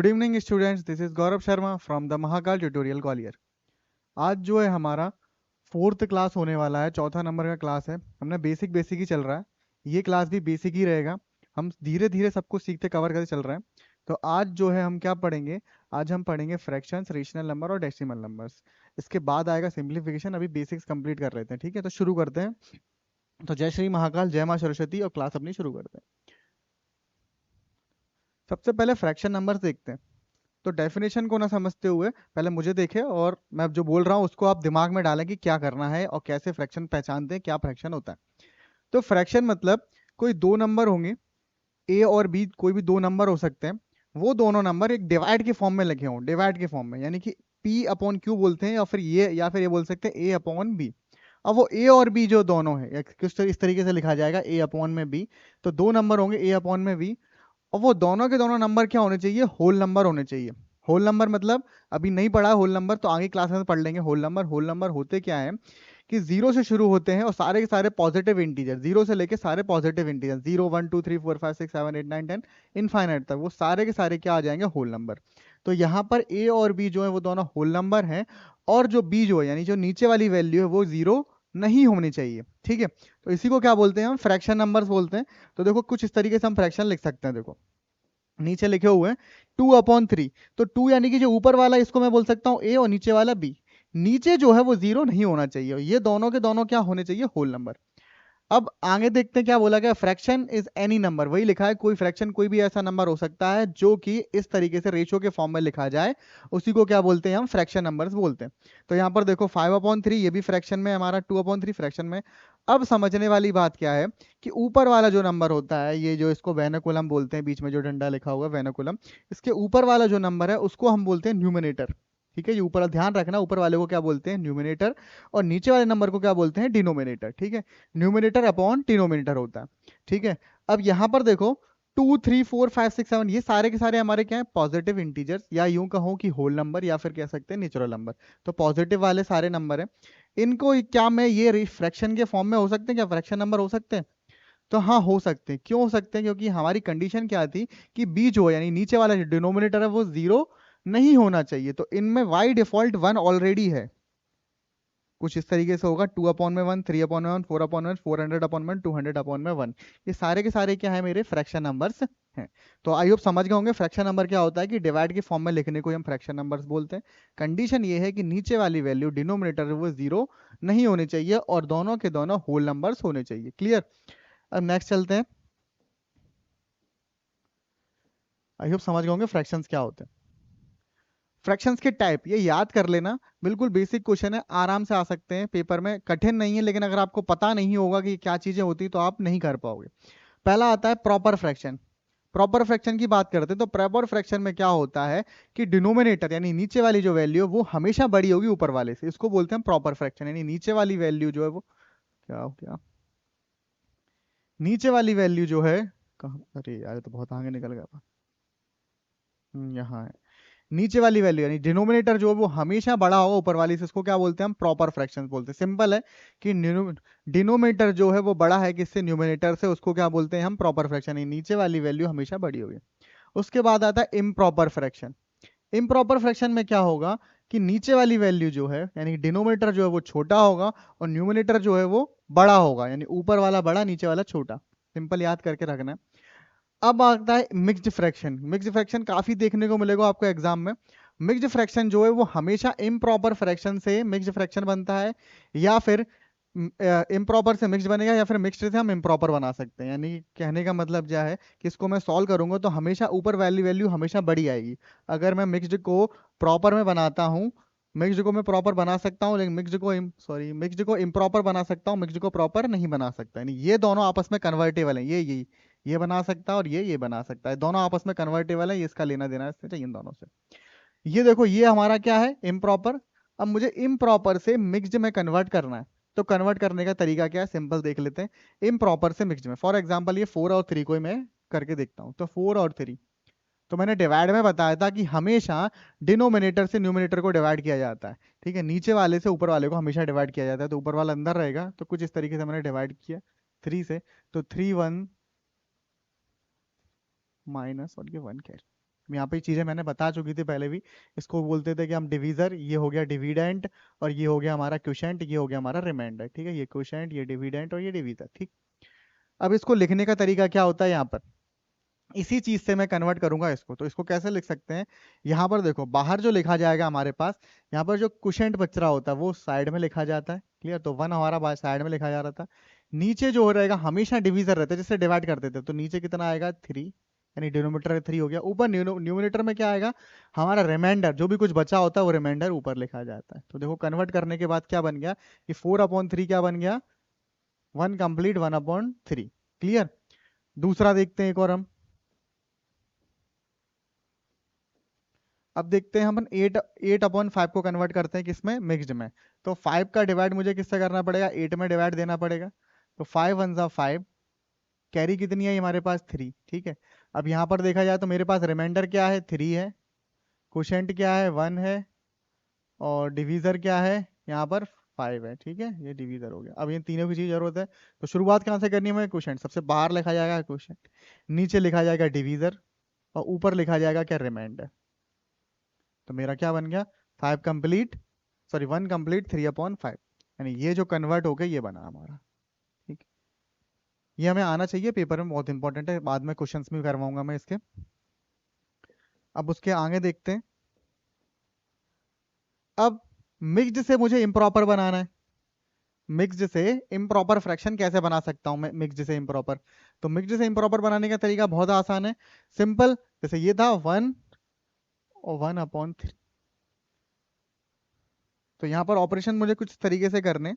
Good evening students, this is Gaurav Sharma from the Mahakal tutorial Gwalior. आज जो है हमारा फोर्थ क्लास होने वाला है, चौथा नंबर का क्लास है। हमने बेसिक बेसिक ही चल रहा है, ये क्लास भी बेसिक ही रहेगा। हम धीरे धीरे सब कुछ सीखते कवर करते चल रहे हैं। तो आज जो है हम क्या पढ़ेंगे, आज हम पढ़ेंगे फ्रैक्शंस, रेशनल नंबर और डेसिमल नंबर्स। इसके बाद आएगा सिंप्लीफिकेशन। अभी बेसिक्स कंप्लीट कर लेते हैं, ठीक है? तो शुरू करते हैं। तो जय श्री महाकाल, जय माँ सरस्वती, और क्लास अपनी शुरू करते हैं। सबसे पहले फ्रैक्शन नंबर्स देखते हैं। तो डेफिनेशन को ना समझते हुए पहले मुझे देखें, और मैं जो बोल रहा हूँ उसको आप दिमाग में डालें कि क्या करना है और कैसे फ्रैक्शन पहचानते हैं, क्या फ्रैक्शन होता है। तो फ्रैक्शन मतलब कोई दो नंबर होंगे, ए और बी, कोई भी दो नंबर हो सकते हैं। वो दोनों नंबर एक डिवाइड के फॉर्म में लिखे हों, डिवाइड के फॉर्म में, यानी कि पी अपॉन क्यू बोलते हैं, या फिर ये बोल सकते हैं ए अपॉन बी। अब वो ए और बी जो दोनों है, इस तरीके से लिखा जाएगा, ए अपॉन में बी। तो दो नंबर होंगे ए अपॉन में बी, और वो दोनों के दोनों नंबर क्या होने चाहिए, होल नंबर होने चाहिए। होल नंबर मतलब अभी नहीं पढ़ा होल नंबर, तो आगे क्लास में पढ़ लेंगे होल नंबर। होल नंबर होते क्या है कि जीरो से शुरू होते हैं और सारे के सारे पॉजिटिव इंटीजर, जीरो से लेके सारे पॉजिटिव इंटीजर, 0 1 2 3 4 5 6 7 8 9 10 इनफाइनाइट तक, वो सारे के सारे क्या आ जाएंगे, होल नंबर। तो यहाँ पर ए और बी जो है वो दोनों होल नंबर हैं, और जो बी जो है यानी जो नीचे वाली वैल्यू है वो जीरो नहीं होनी चाहिए, ठीक है? तो इसी को क्या बोलते हैं, हम फ्रैक्शन नंबर्स बोलते हैं। तो देखो कुछ इस तरीके से हम फ्रैक्शन लिख सकते हैं। देखो नीचे लिखे हुए हैं 2/3। तो 2 यानी कि जो ऊपर वाला इसको मैं बोल सकता हूँ ए, और नीचे वाला बी। नीचे जो है वो जीरो नहीं होना चाहिए, ये दोनों के दोनों क्या होने चाहिए, होल नंबर। अब आगे देखते हैं क्या बोला गया, फ्रैक्शन इज एनी नंबर, वही लिखा है, कोई फ्रैक्शन कोई भी ऐसा नंबर हो सकता है जो कि इस तरीके से रेशियो के फॉर्म में लिखा जाए, उसी को क्या बोलते हैं, हम फ्रैक्शन नंबर्स बोलते हैं। तो यहाँ पर देखो 5/3, ये भी फ्रैक्शन में, हमारा 2/3 फ्रैक्शन में। अब समझने वाली बात क्या है कि ऊपर वाला जो नंबर होता है, ये जो इसको वेनकुलम बोलते हैं, बीच में जो डंडा लिखा हुआ है वेनकुलम, इसके ऊपर वाला जो नंबर है उसको हम बोलते हैं न्यूमिनेटर। ठीक है, ये ऊपर ध्यान रखना, ऊपर वाले को क्या बोलते हैं, न्यूमिनेटर, और नीचे वाले नंबर को क्या बोलते हैं, डिनोमिनेटर। ठीक है, न्यूमिनेटर अपॉन डिनोमिनेटर होता है। ठीक है, अब यहां पर देखो 2 3 4 5 6 7, ये सारे के सारे हमारे क्या है, पॉजिटिव इंटीजर्स, या यूं कहो कि होल नंबर, या फिर कह सकते हैं नेचुरल नंबर। तो पॉजिटिव वाले सारे नंबर है, इनको क्या मैं ये फ्रैक्शन के फॉर्म में हो सकते हैं, क्या फ्रैक्शन नंबर हो सकते हैं? तो हाँ, हो सकते हैं। क्यों हो सकते हैं? क्योंकि हमारी कंडीशन क्या थी कि बी जो है यानी नीचे वाला जो डिनोमिनेटर है वो जीरो नहीं होना चाहिए। तो इनमें वाई डिफॉल्ट वन ऑलरेडी है। कुछ इस तरीके से होगा, 2/1, 3/1, 4/1, 400/1, 200/1। ये सारे के सारे क्या है, मेरे फ्रैक्शन नंबर्स हैं। तो आई होप समझ गए होंगे फ्रैक्शन नंबर क्या होता है, कि डिवाइड के फॉर्म में लिखने को हम फ्रैक्शन नंबर्स बोलते हैं। कंडीशन ये है कि नीचे वाली वैल्यू डिनोमिनेटर वो जीरो नहीं होनी चाहिए, और दोनों के दोनों होल नंबर्स होने चाहिए। क्लियर? अब नेक्स्ट चलते हैं। आई होप समझ गए होंगे फ्रैक्शंस क्या होते हैं। फ्रैक्शंस के टाइप ये याद कर लेना, बिल्कुल बेसिक क्वेश्चन है, आराम से आ सकते हैं पेपर में, कठिन नहीं है, लेकिन अगर आपको पता नहीं होगा कि क्या चीजें होती तो आप नहीं कर पाओगे। पहला आता है प्रॉपर फ्रैक्शन। प्रॉपर फ्रैक्शन की बात करते हैं तो प्रॉपर फ्रैक्शन में क्या होता है कि डिनोमिनेटर यानी नीचे वाली जो वैल्यू है वो हमेशा बड़ी होगी ऊपर वाले से, इसको बोलते हैं प्रॉपर फ्रैक्शन। यानी नीचे वाली वैल्यू जो है वो क्या हो गया, नीचे वाली वैल्यू जो है, कहाँ, अरे यार ये तो बहुत आगे निकल गया था। यहाँ है। नीचे वाली वैल्यू यानी डिनोमिनेटर जो है वो हमेशा बड़ा होगा ऊपर वाली से, इसको क्या बोलते हैं, हम प्रॉपर फ्रैक्शन बोलते हैं। सिंपल है कि डिनोमिनेटर जो है वो बड़ा है किससे, न्यूमिनेटर से, उसको क्या बोलते हैं हम, प्रॉपर फ्रैक्शन। नीचे वाली वैल्यू हमेशा बड़ी होगी। उसके बाद आता है इम्प्रॉपर फ्रैक्शन। इम्प्रॉपर फ्रैक्शन में क्या होगा कि नीचे वाली वैल्यू जो है यानी डिनोमिनेटर जो है वो छोटा होगा, और न्यूमिनेटर जो है वो बड़ा होगा, यानी ऊपर वाला बड़ा नीचे वाला छोटा। सिंपल याद करके रखना है। अब आता है मिक्स्ड फ्रैक्शन। मिक्स्ड फ्रैक्शन काफी देखने को मिलेगा आपको एग्जाम में। मिक्स्ड फ्रैक्शन जो है वो हमेशा इम्प्रॉपर फ्रैक्शन से मिक्स्ड फ्रैक्शन बनता है, या फिर इम्प्रॉपर से मिक्स्ड बनेगा, या फिर मिक्स्ड से हम इम्प्रॉपर बना सकते हैं। यानी कहने का मतलब क्या है कि इसको मैं सॉल्व करूंगा तो हमेशा ऊपर वाली वैल्यू हमेशा बड़ी आएगी। अगर मैं मिक्स्ड को प्रॉपर में बनाता हूँ, मिक्स्ड को मैं प्रॉपर बना सकता हूँ, लेकिन मिक्स्ड को इम्प्रॉपर बना सकता हूँ, मिक्स्ड को प्रॉपर नहीं बना सकता। यानी ये दोनों आपस में कन्वर्टेबल हैं, ये बना सकता है, और ये बना सकता है, दोनों आपस में कन्वर्टेबल है, ये इसका लेना देना है इससे, इन दोनों से। ये देखो ये हमारा क्या है, इम्प्रॉपर। अब मुझे इम्प्रॉपर से मिक्स्ड में कन्वर्ट करना है, तो कन्वर्ट करने का तरीका क्या है, सिंपल देख लेते हैं। इम्प्रॉपर से मिक्स्ड में, फॉर एग्जाम्पल ये 4 और 3 को ही मैं करके देखता हूँ। तो 4 और 3, तो मैंने डिवाइड में बताया था कि हमेशा डिनोमिनेटर से न्यूमिनेटर को डिवाइड किया जाता है। ठीक है, नीचे वाले से ऊपर वाले को हमेशा डिवाइड किया जाता है, तो ऊपर वाला अंदर रहेगा, तो कुछ इस तरीके से मैंने डिवाइड किया 3 से। तो 3 1 माइनस, और ये 1 कैरी। यहाँ पे चीजें मैंने बता चुकी थी पहले भी। इसको बोलते थे कि हम डिवीजर, ये हो गया डिविडेंट, और ये हो गया हमारा क्वोशेंट, ये हो गया हमारा रिमाइंडर। ठीक है, ये क्वोशेंट, ये डिविडेंट और ये डिवीजर। ठीक। अब इसको लिखने का तरीका क्या होता है, यहाँ पर इसी चीज से मैं कन्वर्ट करूंगा इसको। तो इसको कैसे लिख सकते हैं, यहाँ पर देखो बाहर जो लिखा जाएगा हमारे पास, यहाँ पर जो क्वोशेंट बच रहा होता है वो साइड में लिखा जाता है। क्लियर, तो 1 हमारा साइड में लिखा जा रहा था। नीचे जो हो रहेगा हमेशा डिवीजर रहता है, जिससे डिवाइड करते थे, तो नीचे कितना आएगा 3, यानी डिनोमिनेटर 3 हो गया। ऊपर न्यूमिनेटर में क्या आएगा, हमारा रिमाइंडर, जो भी कुछ बचा होता है वो रिमाइंडर ऊपर लिखा जाता है। तो देखो कन्वर्ट करने के बाद क्या बन गया, ये 4/3 क्या बन गया, 1 कंप्लीट 1/3। क्लियर। दूसरा देखते हैं एक और हम। अब देखते हैं हम 8/5 को कन्वर्ट करते हैं किसमें, मिक्स्ड में। तो 5 का डिवाइड मुझे किससे करना पड़ेगा, 8 में डिवाइड देना पड़ेगा। तो 5 1 जा 5, कैरी कितनी है हमारे पास 3। ठीक है, अब यहाँ पर देखा जाए तो मेरे पास रिमाइंडर क्या है, 3 है, क्वोशेंट क्या है, 1 है, और डिवीजर क्या है यहाँ पर 5 है। ठीक है, ये डिवीजर हो गया। अब ये तीनों की चीज जरूरत है, तो शुरुआत कहाँ से करनी है हमें, क्वोशेंट सबसे बाहर लिखा जाएगा क्वोशेंट, नीचे लिखा जाएगा डिवीजर, और ऊपर लिखा जाएगा क्या, रिमाइंडर। तो मेरा क्या बन गया, 5 कंप्लीट, सॉरी 1 कंप्लीट 3/5, यानी ये जो कन्वर्ट हो गया ये बना हमारा। ठीक, ये हमें आना चाहिए, पेपर में बहुत इंपॉर्टेंट है, बाद में क्वेश्चंस भी करवाऊंगा मैं इसके। अब उसके आगे देखते हैं। अब मिक्स्ड से मुझे इम्प्रॉपर बनाना है। मिक्स्ड से इम्प्रॉपर फ्रैक्शन कैसे बना सकता हूं मैं, मिक्स्ड से इम्प्रॉपर। तो मिक्स्ड से इम्प्रॉपर बनाने का तरीका बहुत आसान है, सिंपल। जैसे ये था 1 और 1/3, तो यहाँ पर ऑपरेशन मुझे कुछ तरीके से करने।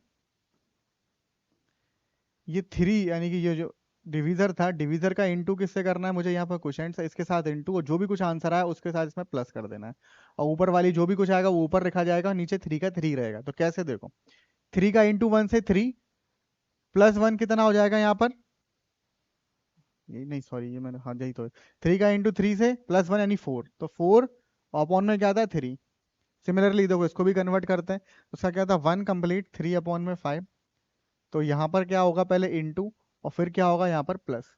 ये 3, यानी कि ये जो डिवीजर था, डिवीजर का इनटू किससे करना है मुझे, यहाँ पर क्वोशेंट से इसके साथ इनटू, और जो भी कुछ आंसर आया उसके साथ इसमें प्लस कर देना है। और ऊपर वाली जो भी कुछ आएगा वो ऊपर लिखा जाएगा, नीचे 3 का 3 रहेगा। तो कैसे, देखो 3 का इंटू 1 से 3, प्लस 1 कितना हो जाएगा यहाँ पर, ये नहीं सॉरी, ये मैंने हाँ यही तो, 3 का इंटू 3 से प्लस 1 यानी 4, तो 4 अपॉन में क्या था 3। सिमिलरली देखो इसको भी कन्वर्ट करते हैं, उसका क्या था 1 कंप्लीट 3/5। तो यहाँ पर क्या होगा, पहले इंटू, और फिर क्या होगा यहाँ पर प्लस।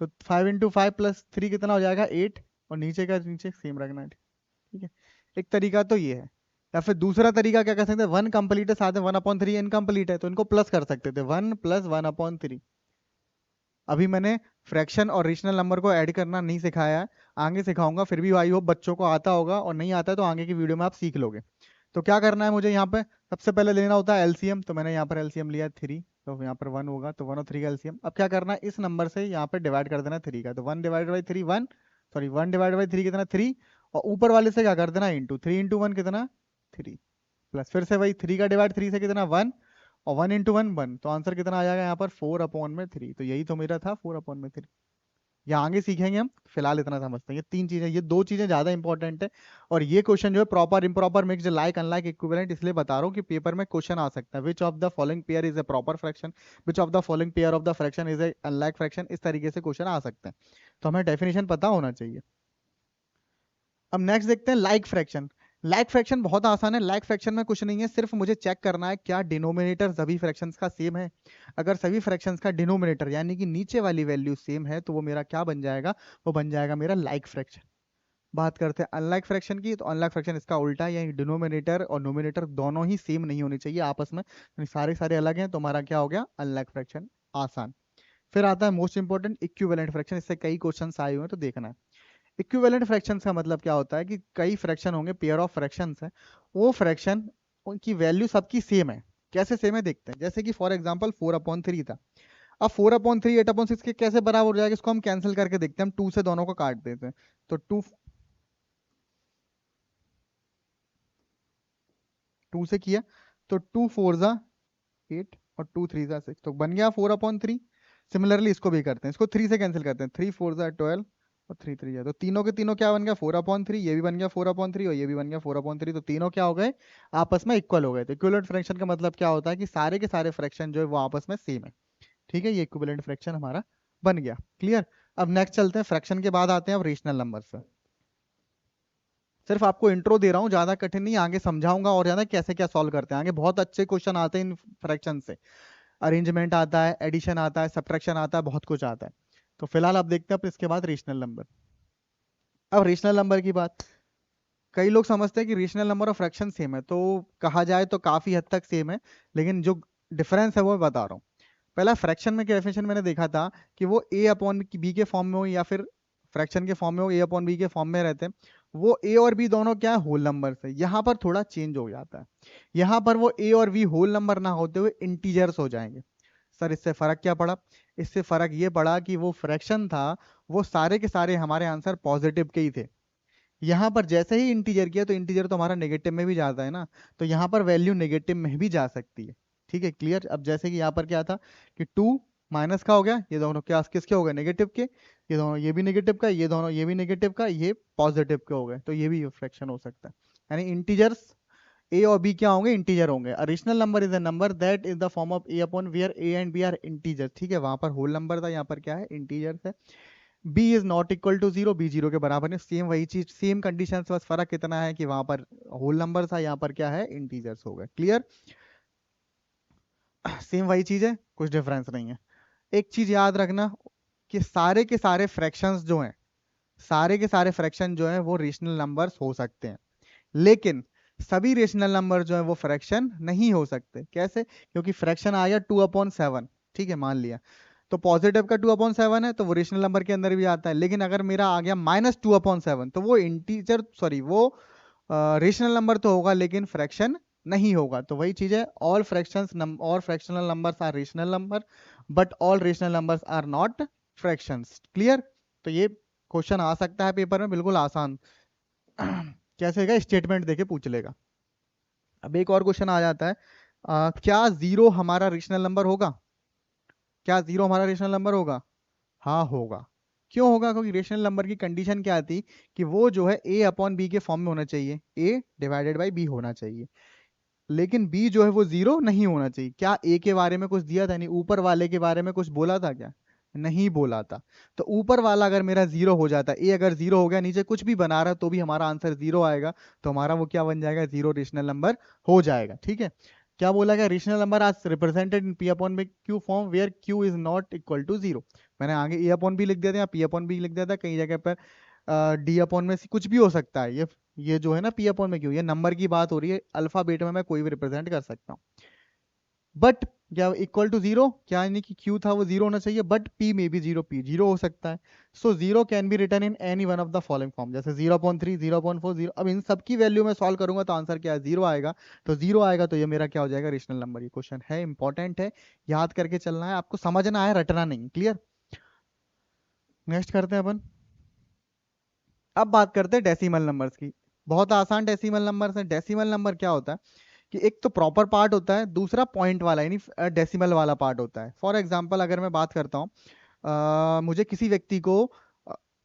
तो 5 × 5 + 3 कितना हो जाएगा 8, और नीचे का नीचे सेम रखना है। ठीक है, एक तरीका तो ये है। या फिर दूसरा तरीका क्या कर सकते हैं, 1 कंप्लीट है साथ में 1/3 इनकम्प्लीट है, तो इनको प्लस कर सकते थे, 1 + 1/3। अभी मैंने फ्रैक्शन और रेशनल नंबर को ऐड करना नहीं सिखाया है, आगे सिखाऊंगा, फिर भी आई होप बच्चों को आता होगा, और नहीं आता है तो आगे की वीडियो में आप सीख लोगे। तो क्या करना है मुझे यहाँ पे, सबसे पहले लेना होता है एलसीएम। तो मैंने यहाँ पर एलसीएम लिया 3, तो यहाँ पर 1 होगा, तो 1 और 3 का एलसीएम। अब क्या करना है, इस नंबर से यहाँ पे डिवाइड कर देना 3 का, तो 1/3 1, सॉरी 1/3 कितना 3, और ऊपर वाले से क्या कर देना इंटू, 3 × 1 कितना 3, प्लस फिर से वही 3 का डिवाइड 3 से कितना 1, और 1 × 1 1, तो आंसर कितना आ जाएगा यहाँ पर 4/3। तो यही तो मेरा था 4/3। यहाँ आगे सीखेंगे हम, फिलहाल इतना समझते हैं। ये 3 चीजें, ये 2 चीजें ज्यादा इंपॉर्टेंट है। और ये क्वेश्चन जो है proper improper mixed like unlike equivalent इसलिए बता रहा हूँ कि पेपर में क्वेश्चन आ सकता है, which of the following pair is a proper fraction, which of the following pair of the fraction is a unlike fraction, इस तरीके से क्वेश्चन आ सकते हैं। तो हमें डेफिनेशन पता होना चाहिए। अब नेक्स्ट देखते हैं लाइक फ्रैक्शन। लाइक फ्रैक्शन बहुत आसान है। लाइक फ्रैक्शन में कुछ नहीं है, सिर्फ मुझे चेक करना है क्या डिनोमिनेटर सभी फ्रैक्शंस का सेम है। अगर सभी फ्रैक्शंस का डिनोमिनेटर यानी कि नीचे वाली वैल्यू सेम है, तो वो मेरा क्या बन जाएगा, वो बन जाएगा मेरा लाइक फ्रैक्शन। बात करते हैं अनलाइक फ्रैक्शन की, तो अनलाइक फ्रैक्शन इसका उल्टा है, यानी डिनोमिनेटर और नोमिनेटर दोनों ही सेम नहीं होने चाहिए आपस में, यानी सारे सारे अलग हैं, तो हमारा क्या हो गया अनलाइक फ्रैक्शन, आसान। फिर आता है मोस्ट इंपॉर्टेंट इक्विवेलेंट फ्रैक्शन, इससे कई क्वेश्चन आए हुए हैं तो देखना है। इक्विवेलेंट फ्रैक्शंस का मतलब क्या होता है कि कई फ्रैक्शन होंगे, पेयर ऑफ फ्रैक्शंस है, वो फ्रैक्शन उनकी वैल्यू सबकी सेम है। कैसे सेम है देखते हैं, जैसे कि फॉर एग्जांपल 4/3 था। अब 4/3 8/6 के कैसे बराबर हो जाएगा, इसको हम कैंसिल करके देखते हैं, हम 2 से दोनों को काट देते हैं। तो 2 से किया, तो 2 4 जा 8 और 2 3 जा 6, तो बन गया 4/3। सिमिलरली इसको भी करते हैं, इसको 3 से कैंसिल करते हैं, 3 4 जा 12 और 3 3 जा, तो तीनों के तीनों क्या बन गया 4/3, ये भी बन गया 4/3 और ये भी बन गया 4/3, तो तीनों क्या हो गए आपस में इक्वल हो गए। तो इक्विवेलेंट फ्रैक्शन का मतलब क्या होता है कि सारे के सारे फ्रैक्शन जो है वो आपस में सेम है। ठीक है, ये इक्विवेलेंट फ्रैक्शन हमारा बन गया। क्लियर। अब नेक्स्ट चलते हैं, फ्रैक्शन के बाद आते हैं अब रेशनल नंबर से। सिर्फ आपको इंट्रो दे रहा हूँ, ज्यादा कठिन नहीं, आगे समझाऊंगा और ज्यादा कैसे क्या सॉल्व करते हैं, आगे बहुत अच्छे क्वेश्चन आते हैं इन फ्रैक्शन से। अरेंजमेंट आता है, एडिशन आता है, सब्ट्रैक्शन आता है, बहुत कुछ आता है। तो फिलहाल आप देखते हैं अब इसके बाद रेशनल नंबर। अब रेशनल नंबर की बात, कई लोग समझते हैं कि रेशनल नंबर और फ्रैक्शन सेम है, तो कहा जाए तो काफी हद तक सेम है, लेकिन जो डिफरेंस है वो मैं बता रहा हूँ। पहला फ्रैक्शन में डेफिनेशन मैंने देखा था कि वो ए अपॉन बी के फॉर्म में हो या फिर फ्रैक्शन के फॉर्म में हो, ए अपॉन बी के फॉर्म में रहते हैं। वो ए और बी दोनों क्या है, होल नंबर है। यहाँ पर थोड़ा चेंज हो जाता है, यहाँ पर वो ए और बी होल नंबर ना होते हुए इंटीजर्स हो जाएंगे। सर इससे फर्क क्या पड़ा? इससे फर्क ये पड़ा कि वो फ्रैक्शन था, वो सारे के सारे हमारे आंसर पॉजिटिव के ही थे। यहाँ पर जैसे ही इंटीजर किया तो इंटीजर तो हमारा नेगेटिव में भी जाता है ना, तो यहाँ पर वैल्यू नेगेटिव में भी जा सकती है। ठीक है, क्लियर? अब जैसे कि यहाँ पर क्या था कि 2 माइनस का हो गया, ये दोनों क्या किसके हो गए, नेगेटिव के। ये दोनों ये भी नेगेटिव का, ये दोनों ये भी नेगेटिव का, ये पॉजिटिव के हो गए, तो ये भी फ्रैक्शन हो सकता है। यानी इंटीजर्स ए और बी क्या होंगे, इंटीजर होंगे। A rational number is a number that is the form of A upon where A and B are integer. ठीक है, वहां पर होल नंबर था, यहाँ पर क्या है, इंटीजर है। B is not equal to zero, B zero के बराबर है। सेम वही चीज, सेम कंडीशन, बस फर्क कितना है कि वहां पर होल नंबर था, यहाँ पर क्या है, इंटीजर्स हो गए। क्लियर? सेम वही चीज है, कुछ डिफरेंस नहीं है। एक चीज याद रखना कि सारे के सारे फ्रैक्शंस जो हैं, सारे के सारे फ्रैक्शन जो हैं वो रेशनल नंबर्स हो सकते हैं, लेकिन सभी रेशनल नंबर जो है वो फ्रैक्शन नहीं हो सकते। कैसे? क्योंकि फ्रैक्शन आ गया 2/7, ठीक है, मान लिया, तो पॉजिटिव का 2/7 है तो वो रेशनल नंबर के अंदर भी आता है। लेकिन अगर मेरा आ गया -2/7 तो वो इंटीजर, सॉरी, वो रेशनल नंबर तो होगा लेकिन फ्रैक्शन नहीं होगा। तो वही चीज है, ऑल फ्रैक्शंस और fractional numbers are rational number, but all rational numbers are not fractions. Clear? तो ये क्वेश्चन आ सकता है पेपर में, बिल्कुल आसान। कैसे का स्टेटमेंट देके पूछ लेगा। अब एक और क्वेश्चन आ जाता है, क्या जीरो हमारा रेशनल नंबर होगा? क्या जीरो हमारा रेशनल नंबर होगा? हाँ होगा। क्यों होगा? क्योंकि रेशनल नंबर की कंडीशन क्या थी कि वो जो है ए अपॉन बी के फॉर्म में होना चाहिए, ए डिवाइडेड बाई बी होना चाहिए, लेकिन बी जो है वो जीरो नहीं होना चाहिए। क्या ए के बारे में कुछ दिया था? नहीं। ऊपर वाले के बारे में कुछ बोला था क्या? नहीं बोला था। तो ऊपर वाला अगर मेरा जीरो हो जाता, ए अगर जीरो हो गया, नीचे कुछ भी बना रहा तो भी हमारा आंसर जीरो आएगा, तो हमारा वो क्या बन जाएगा, जीरो रेशनल नंबर हो जाएगा। ठीक है, क्या बोला गया, rational number as represented in P upon B Q form where Q is not equal to zero. मैंने आगे ए अपॉन बी लिख दिया था या पी अपॉन बी लिख दिया था, कई जगह पर डी अपॉन में से कुछ भी हो सकता है। ये जो है ना पी अपॉन में क्यू, ये नंबर की बात हो रही है, अल्फाबेट में मैं कोई भी रिप्रेजेंट कर सकता हूँ। बट क्या इक्वल टू जीरो, क्या यानी कि क्यू था वो जीरो होना चाहिए, बट पी में भी जीरो, पी जीरो हो सकता है। So zero can be return in any one of the following form, जैसे 0/3, 0/4, जीरो। अब इन सब की वैल्यू में सॉल्व करूंगा तो आंसर क्या है, जीरो आएगा। तो जीरो आएगा तो ये मेरा क्या हो जाएगा, रेशनल नंबर। ये क्वेश्चन है, इंपॉर्टेंट है, याद करके चलना है आपको, समझना है, रटना नहीं। क्लियर? नेक्स्ट करते हैं अपन। अब बात करते हैं डेसिमल नंबर्स की। बहुत आसान डेसिमल नंबर्स है। डेसिमल नंबर क्या होता है कि एक तो प्रॉपर पार्ट होता है, दूसरा पॉइंट वाला यानी डेसिमल वाला पार्ट होता है। फॉर एग्जांपल अगर मैं बात करता हूँ, मुझे किसी व्यक्ति को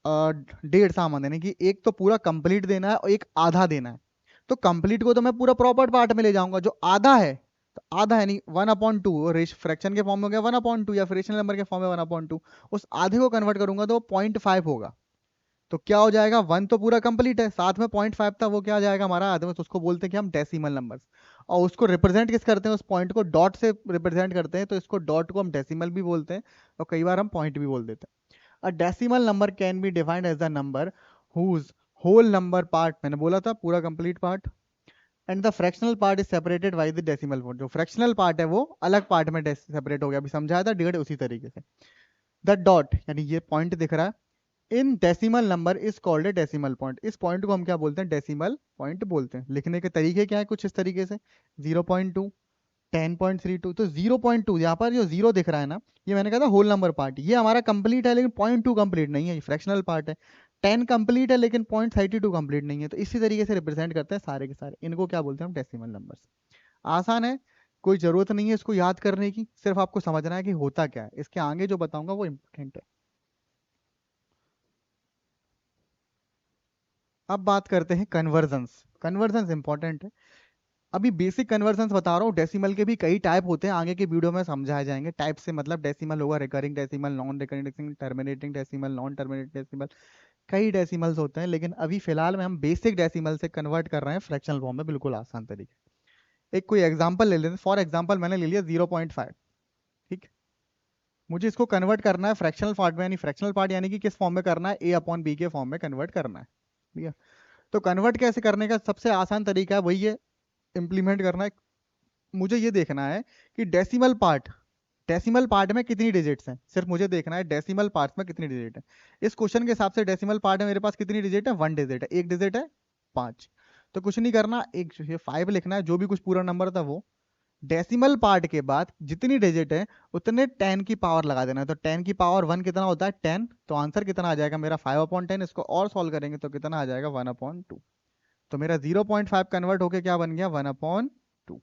1.5 सामान यानी कि एक तो पूरा कंप्लीट देना है और एक आधा देना है, तो कंप्लीट को तो मैं पूरा प्रॉपर पार्ट में ले जाऊंगा, जो आधा है तो आधा यानी 1/2, फ्रैक्शन के फॉर्म में हो गया 1/2 या फ्रेक्शनल नंबर के फॉर्म में 1/2, उस आधे को कन्वर्ट करूंगा तो वो 0.5 होगा। तो क्या हो जाएगा, 1 तो पूरा कंप्लीट है, साथ में 0.5 था, वो क्या आ जाएगा हमारा आधे में, तो उसको बोलते हैं कि हम डेसिमल नंबर्स। और उसको रिप्रेजेंट किस करते हैं, उस पॉइंट को डॉट से रिप्रेजेंट करते हैं, तो इसको डॉट को हम डेसिमल भी बोलते हैं और कई बार हम पॉइंट भी बोल देते हैं। A decimal number can be defined as the number whose whole number part, मैंने बोला था पूरा complete part, and the fractional part is separated by the decimal point. जो फ्रैक्शनल पार्ट है वो अलग पार्ट में सेपरेट हो गया, अभी समझाया था डिवाइड उसी तरीके से। द डॉट यानी ये पॉइंट दिख रहा है in decimal number is called a decimal point. इस पॉइंट को हम क्या बोलते हैं, डेसिमल पॉइंट बोलते हैं। लिखने के तरीके क्या है, कुछ इस तरीके से, 0.2, 10.32। तो 0.2 यहाँ पर जो जीरो दिख रहा है ना, ये मैंने कहा था होल नंबर पार्ट, ये हमारा कंप्लीट है लेकिन 0.2 कंप्लीट नहीं है, ये फ्रैक्शनल पार्ट है। 10 कंप्लीट है लेकिन 0.32 कंप्लीट नहीं है। तो इसी तरीके से रिप्रेजेंट करते हैं सारे के सारे, इनको क्या बोलते हैं हम, डेसिमल नंबर्स। आसान है, कोई जरूरत नहीं है इसको याद करने की, सिर्फ आपको समझना है कि होता क्या है। इसके आगे जो बताऊंगा वो इंपॉर्टेंट है। अब बात करते हैं कन्वर्जन्स। कन्वर्जन्स इंपॉर्टेंट है। अभी बेसिक कन्वर्जन्स बता रहा हूँ, डेसिमल के भी कई टाइप होते हैं, आगे के वीडियो में समझाए जाएंगे। टाइप से मतलब डेसिमल होगा, recurring decimal, non recurring decimal, terminating decimal, non terminating decimal, कई डेसिमल्स होते हैं। लेकिन अभी फिलहाल में हम बेसिक डेसिमल से कन्वर्ट कर रहे हैं फ्रैक्शनल फॉर्म में, बिल्कुल आसान तरीके। एक कोई एग्जांपल ले लेते हैं। फॉर एग्जांपल मैंने ले लिया 0.5, ठीक। मुझे इसको कन्वर्ट करना है फ्रैक्शनल पार्ट में, यानी फ्रैक्शनल पार्ट यानी कि किस फॉर्म में करना है, ए अपॉन बी के फॉर्म में कन्वर्ट करना है। ठीक है, तो कन्वर्ट कैसे करने का सबसे आसान तरीका है वही है, इंप्लीमेंट करना है। मुझे ये देखना है कि डेसिमल पार्ट में कितनी डिजिट्स हैं, सिर्फ मुझे देखना है डेसिमल पार्ट में कितनी डिजिट है। इस क्वेश्चन के हिसाब से डेसिमल पार्ट में मेरे पास कितनी डिजिट है, 1 डिजिट है, एक डिजिट है 5। तो कुछ नहीं करना, एक 5 लिखना है, जो भी कुछ पूरा नंबर था वो। डेसिमल पार्ट के बाद जितनी डिजिट है उतने 10 की पावर लगा देना है। तो 10 की पावर 1 कितना होता है, 10। तो आंसर कितना आ जाएगा मेरा 5/10। इसको और सॉल्व करेंगे तो कितना आ जाएगा 1/2। तो मेरा 0.5 कन्वर्ट होके क्या बन गया, 1/2।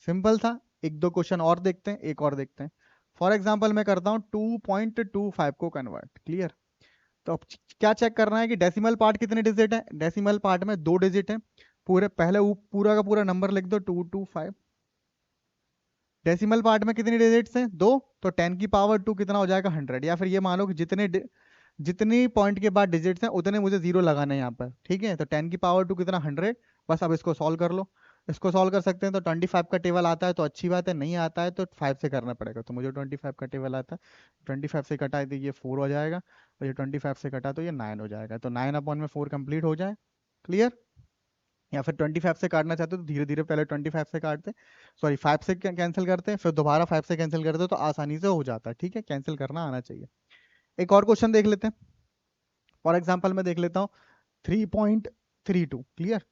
सिंपल था। एक दो क्वेश्चन और देखते हैं, एक और देखते हैं। फॉर एग्जाम्पल मैं करता हूँ 2.25 को कन्वर्ट। क्लियर। तो अब क्या चेक करना है कि डेसिमल पार्ट कितने डिजिट है, डेसिमल पार्ट में 2 डिजिट है। पूरे पहले पूरा का पूरा नंबर लिख दो 225। डेसिमल पार्ट में कितनी डिजिट्स हैं, 2। तो 10 की पावर 2 कितना हो जाएगा, 100। या फिर ये मान लो कि जितनी पॉइंट के बाद डिजिट्स हैं उतने मुझे जीरो लगाना है यहाँ पर। ठीक है, तो 10 की पावर 2 कितना, 100। बस अब इसको सॉल्व कर लो। इसको सॉल्व कर सकते हैं तो 25 का टेबल आता है तो अच्छी बात है, नहीं आता है तो 5 से करना पड़ेगा। तो मुझे 25 का टेबल आता है, 25 से कटा है तो ये 4 हो जाएगा, और ये 25 से कटा तो ये 9 हो जाएगा। तो 9/4 कंप्लीट हो जाए। क्लियर। या फिर 25 से काटना चाहते हो तो धीरे धीरे पहले 25 से काटते, सॉरी 5 से कैंसिल करते हैं, फिर दोबारा 5 से कैंसिल करते हो तो आसानी से हो जाता है। ठीक है, कैंसिल करना आना चाहिए। एक और क्वेश्चन देख लेते हैं। फॉर एग्जाम्पल मैं देख लेता हूँ 3.32। क्लियर।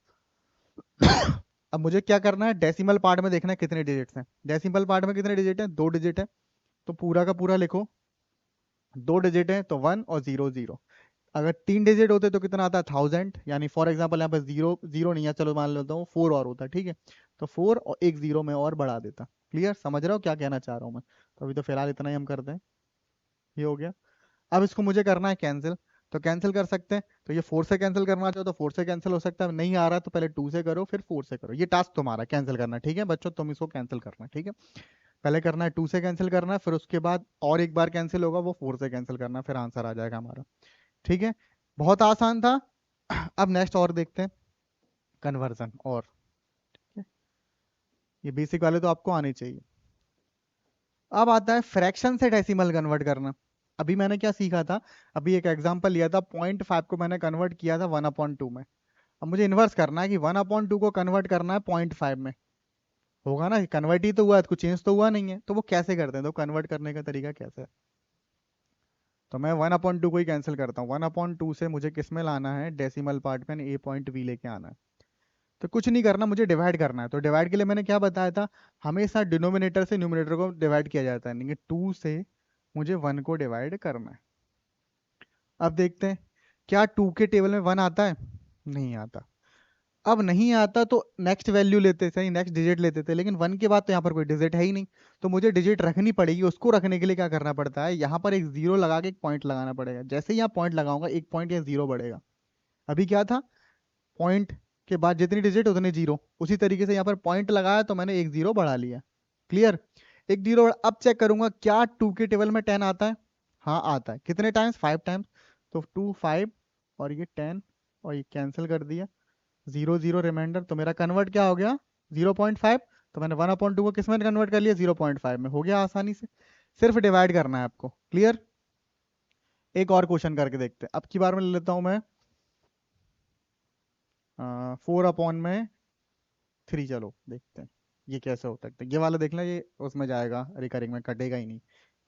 अब मुझे क्या करना है, डेसिमल पार्ट में देखना है कितने डिजिट्स हैं। डेसिमल पार्ट में कितने डिजिट हैं, 2 डिजिट है। तो पूरा का पूरा लिखो, 2 डिजिट है तो 1 और 0 0। अगर 3 डिजिट होते तो कितना आता है, 1000। यानी फॉर एग्जाम्पल यहाँ पे जीरो जीरो नहीं है, चलो मान लेता हूँ 4 और होता है। ठीक है, तो 4 और एक जीरो में और बढ़ा देता। क्लियर, समझ रहे हो क्या कहना चाह रहा हूँ मैं। तो अभी तो फिलहाल इतना ही हम करते हैं, ये हो गया। अब इसको मुझे करना है कैंसिल। तो कैंसिल कर सकते हैं, तो ये 4 से कैंसिल करना चाहो तो 4 से कैंसिल हो सकता है, नहीं आ रहा तो पहले 2 से करो फिर 4 से करो। ये टास्क तुम्हारा कैंसिल करना। ठीक है बच्चों, तुम इसको कैंसिल करना। ठीक है, पहले करना है 2 से कैंसिल करना है, फिर उसके बाद और एक बार कैंसिल होगा वो 4 से कैंसिल करना है, फिर आंसर आ जाएगा हमारा। ठीक है, बहुत आसान था। अब नेक्स्ट और देखते हैं, कन्वर्जन। और ठीक है, ये बेसिक वाले तो आपको आने चाहिए। अब आता है फ्रैक्शन से डेसिमल कन्वर्ट करना। अभी मैंने क्या सीखा था, अभी एक एग्जांपल लिया था, 0.5 को मैंने कन्वर्ट किया था 1/2 में। अब मुझे इन्वर्स करना है कि 1/2 को कन्वर्ट करना है 0.5 में। होगा ना, कन्वर्ट ही तो हुआ है, कुछ चेंज तो हुआ नहीं है। तो वो कैसे करते हैं, तो कन्वर्ट करने का तरीका कैसे है। तो मैं 1/2 को ही कैंसिल करता हूँ। 1/2 से मुझे किस में लाना है, डेसिमल पार्ट में ए पॉइंट बी लेके आना है। तो कुछ नहीं करना, मुझे डिवाइड करना है। तो डिवाइड के लिए मैंने क्या बताया था, हमेशा डिनोमिनेटर से न्यूमिनेटर को डिवाइड किया जाता है, नहीं 2 से मुझे 1 को डिवाइड करना है। अब देखते हैं क्या 2 के टेबल में 1 आता है, नहीं आता। अब नहीं आता तो नेक्स्ट वैल्यू लेते थे, नेक्स्ट डिजिट लेते थे, लेकिन 1 के बाद तो यहाँ पर कोई डिजिट है ही नहीं। तो मुझे डिजिट रखनी पड़ेगी। उसको रखने के लिए क्या करना पड़ता है, यहाँ पर एक जीरो लगा के एक पॉइंट लगाना पड़ेगा। जैसे ही यहाँ पॉइंट लगाऊंगा एक पॉइंट या जीरो बढ़ेगा। अभी क्या था, पॉइंट के बाद जितनी डिजिट उतने जीरो। उसी तरीके से यहाँ पर पॉइंट लगाया तो मैंने एक जीरो बढ़ा लिया। क्लियर, एक जीरो। अब चेक करूंगा क्या 2 के टेबल में 10 आता है, हाँ आता है। कितने टाइम्स, 5 टाइम्स। तो 2 5 और ये 10, और ये कैंसिल कर दिया, 0 0 रिमाइंडर। तो मेरा कन्वर्ट क्या हो गया, 0.5। तो मैंने 1/2 को किस में कन्वर्ट कर लिया, 0.5 में। हो गया आसानी से, सिर्फ डिवाइड करना है आपको। क्लियर। एक और क्वेश्चन करके देखते हैं, अब की बार में ले लेता हूं मैं 4/3। चलो देखते हैं ये कैसे हो सकता है। ये वाला देख लें, ये उसमें जाएगा रिकरिंग में, कटेगा ही नहीं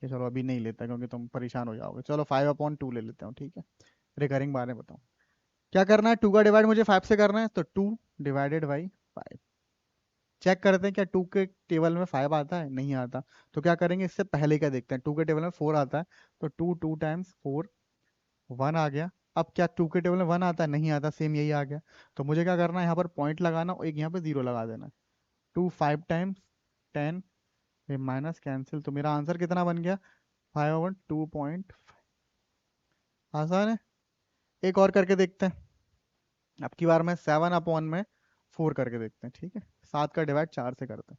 ये। चलो अभी नहीं लेता क्योंकि तुम परेशान हो जाओगे। चलो 5/2 ले लेता हूँ। ठीक है, रिकरिंग बारे में बताओ क्या करना है। 2 का डिवाइड मुझे 5 से करना है, तो 2 डिवाइडेड बाई 5। चेक करते हैं क्या 2 के टेबल में 5 आता है, नहीं आता। तो क्या करेंगे, इससे पहले क्या देखते हैं, 2 के टेबल में 4 आता है। तो 2 2 टाइम्स 4, 1 आ गया। अब क्या 2 के टेबल में 1 आता है, नहीं आता, सेम यही आ गया। तो मुझे क्या करना है, यहाँ पर पॉइंट लगाना और एक यहाँ पे जीरो लगा देना है। 2 5 टाइम्स 10, ये माइनस कैंसिल। तो मेरा आंसर कितना बन गया, 5/2। आसान है। एक और करके देखते हैं, अब की बार में 7/4 करके देखते हैं। ठीक है, 7 का डिवाइड 4 से करते हैं,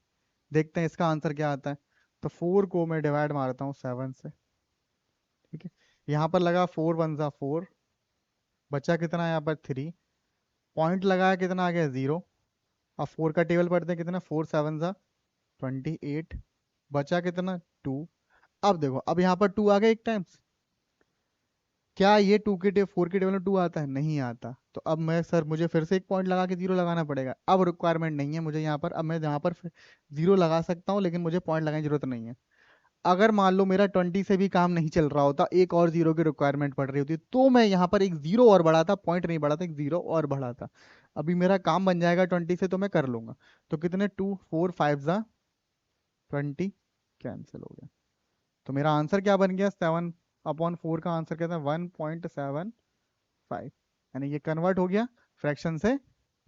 देखते हैं इसका आंसर क्या आता है। तो 4 को मैं डिवाइड मारता हूँ 7 से। ठीक है, यहाँ पर लगा 4 1 जा 4, बचा कितना यहाँ पर 3, पॉइंट लगाया कितना आ गया 0। अब 4 का टेबल पढ़ते हैं, कितना 4 7 जा 28, बचा कितना 2। अब देखो, अब यहाँ पर 2 आ गया एक टाइम्स। क्या ये 4 के टेबल में 2 आता है? नहीं आता। तो अब मैं सर मुझे फिर से एक पॉइंट लगा के 0 लगाना पड़ेगा। अब रिक्वायरमेंट नहीं है मुझे यहाँ पर, अब मैं यहाँ पर 0 लगा सकता हूँ, लेकिन मुझे पॉइंट लगाने की जरूरत नहीं है। अगर मान लो मेरा 20 से भी काम नहीं चल रहा होता, एक और 0 की रिक्वायरमेंट पड़ रही होती, तो मैं यहाँ पर एक 0 और बढ़ाता, पॉइंट नहीं बढ़ाता, एक 0 और बढ़ाता। अभी मेरा काम बन जाएगा 20 से, तो मैं कर लूंगा। तो कितने, 2 4 5 जा 20, कैंसिल हो गया। तो मेरा आंसर क्या बन गया? 7/4 का आंसर क्या था? 1.75। यानी ये कन्वर्ट हो गया फ्रैक्शन से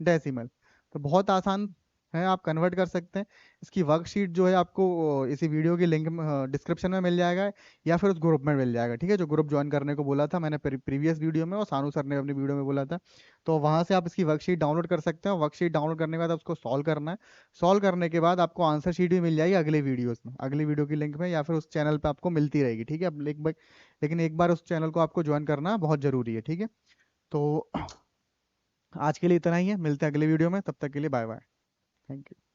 डेसिमल। तो बहुत आसान है, आप कन्वर्ट कर सकते हैं। इसकी वर्कशीट जो है आपको इसी वीडियो की लिंक डिस्क्रिप्शन में मिल जाएगा, या फिर उस ग्रुप में मिल जाएगा। ठीक है, जो ग्रुप ज्वाइन करने को बोला था मैंने प्रीवियस वीडियो में, और सानू सर ने अपनी वीडियो में बोला था। तो वहां से आप इसकी वर्कशीट डाउनलोड कर सकते हैं। वर्कशीट डाउनलोड करने के बाद आप उसको सॉल्व करना है। सॉल्व करने के बाद आपको आंसर शीट भी मिल जाएगी अगले वीडियोस में, अगली वीडियो की लिंक में, या फिर उस चैनल पे आपको मिलती रहेगी। ठीक है, अब लेकिन एक बार उस चैनल को आपको ज्वाइन करना बहुत जरूरी है। ठीक है, तो आज के लिए इतना ही है, मिलते हैं अगले वीडियो में, तब तक के लिए बाय बाय। Thank you.